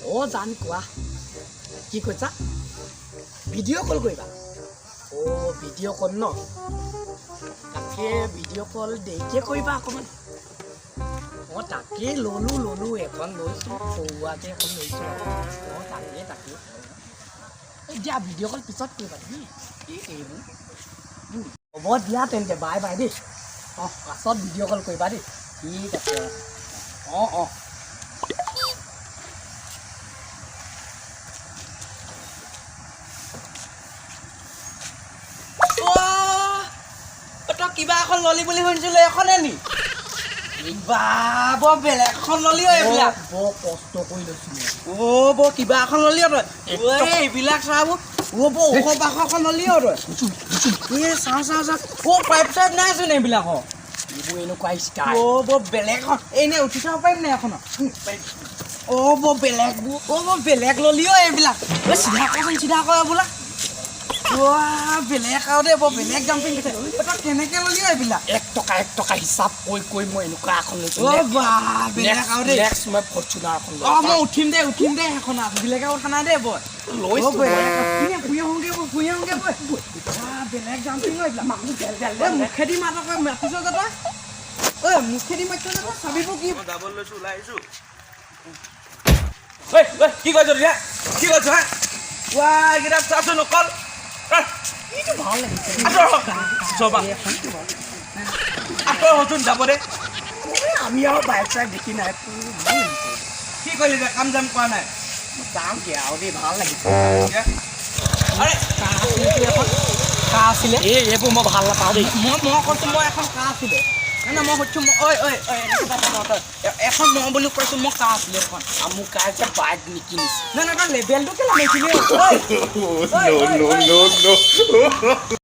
অ' জান কোৱা কি কৈছা ভিডিঅ' কল কৰিবা অ' ভিডিঅ' কল ন তাকে ভিডিঅ' কল দেৰিকে কৰিবা অকণমান অ' তাকে ল'লো এখন লৈছোঁ সৰুৱাকৈ এখন লৈছোঁ অ' তাকে এতিয়া ভিডিঅ' কল পিছত কৰিবা তুমি এইবোৰ হ'ব দিয়া তেন্তে বাই বাই দেই অঁ পাছত ভিডিঅ' কল কৰিবা দেই ঠিক আছে অঁ তই কিবা এখন ললি বুলি শুনিছিলো এখনে নি বৰ বেলেগ এখন ললি এইবিলাক বৰ কষ্ট কৰি লৈছোঁ বৰ কিবা এখন ললি তই এইবিলাক চাবোৰ বৰ ওখ পাখখন ললি তই চাওঁ পাইপ চাইপ নাইচোন এইবিলাকৰ এইবোৰ এনেকুৱা ষ্টাইল বৰ বেলেগ এখন এনে উঠি চাব পাৰিম নে এখনত বৰ বেলেগ ললি এইবিলাক চিধা কৰ বোলা বেলেগ আৰু দেই বৰ বেলেগ জাম্পিং দিছে তই কেনেকে ললি এইবিলাক 1 টকা হিচাপ কৰি মই এনেকুৱা এখন লৈছোঁ বেলেগ আৰু দেই নেক্সট মই ফৰ্চুনাৰ এখন মই উঠিম দে সেইখন বেলেগে উঠা নাই দেই বই লৈছোঁ ফুৰি আহোঁগে বই বেলেগ জাম্পিং মুখেদি মাতক মাতিছ যে তই মুখেদি মাতিছ যে তই চাবিবোৰ কি যাব লৈছো ওলাই আহিছো কি কৈছ তেতিয়া কি কৈছ এইকেইটা চাচোন অকল ভাল লাগিছে যাব দে আমি আৰু বাইক চাইক দেখি নাই কি কৰিলি দে কাম জাম কৰা নাই যাম দিয়া আৰু দেই ভাল লাগিছে আৰে কাৰ আছিলে এইবোৰ মই ভাল নাপাওঁ দেই মই কৈছোঁ মই এখন কাৰ আছিলে নাই মই সুধিছোঁ এখন মই বুলি কৈছোঁ মই কাৰ আছিলে এখন মোৰ কাৰ যে বাইক নিকিনিছে নাই তই লেবেলটো কেলৈ লৈছিলি